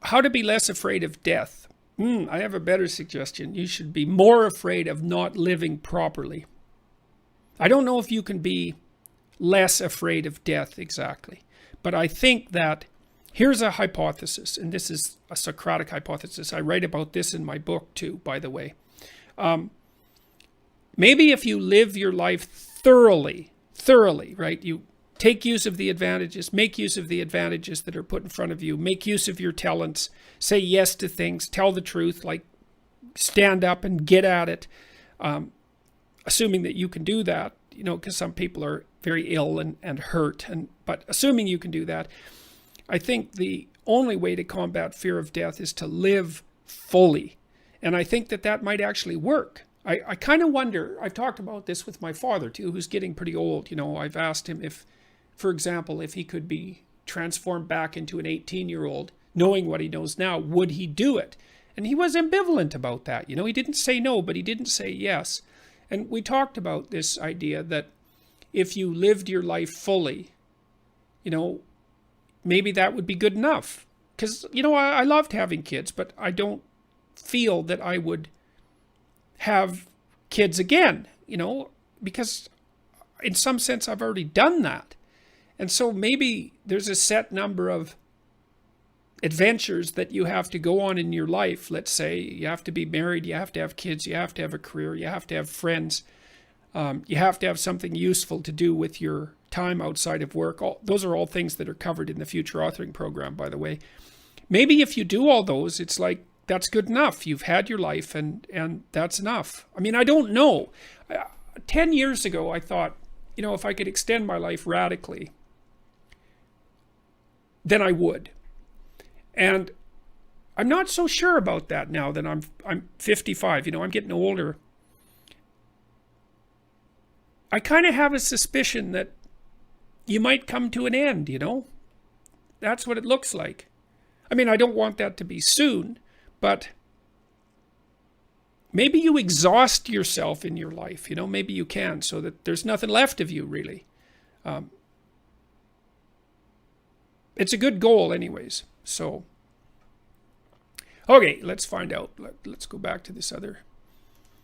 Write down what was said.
how to be less afraid of death. I have a better suggestion. You should be more afraid of not living properly. I don't know if you can be less afraid of death exactly, but I think that here's a hypothesis, and this is a Socratic hypothesis. I write about this in my book too, by the way. Maybe if you live your life thoroughly, right? You take use of the advantages, make use of the advantages that are put in front of you, make use of your talents, say yes to things, tell the truth, like stand up and get at it, assuming that you can do that, because some people are very ill and hurt, but assuming you can do that, I think the only way to combat fear of death is to live fully. And I think that might actually work. I kind of wonder, I've talked about this with my father too, who's getting pretty old. I've asked him if, for example, if he could be transformed back into an 18-year-old, knowing what he knows now, would he do it? And he was ambivalent about that. He didn't say no, but he didn't say yes. And we talked about this idea that if you lived your life fully, maybe that would be good enough. Because, I loved having kids, but I don't feel that I would have kids again, because in some sense I've already done that. And so maybe there's a set number of adventures that you have to go on in your life. Let's say you have to be married, you have to have kids, you have to have a career, you have to have friends, you have to have something useful to do with your time outside of work. Those are all things that are covered in the Future Authoring Program, by the way. Maybe if you do all those, it's like, that's good enough. You've had your life and that's enough. I mean, I don't know. 10 years ago, I thought, if I could extend my life radically, then I would. And I'm not so sure about that now that I'm 55. I'm getting older. I kind of have a suspicion that you might come to an end, That's what it looks like. I mean, I don't want that to be soon, but maybe you exhaust yourself in your life, maybe you can, so that there's nothing left of you, really. It's a good goal anyways. So, okay, let's find out. Let's go back to this other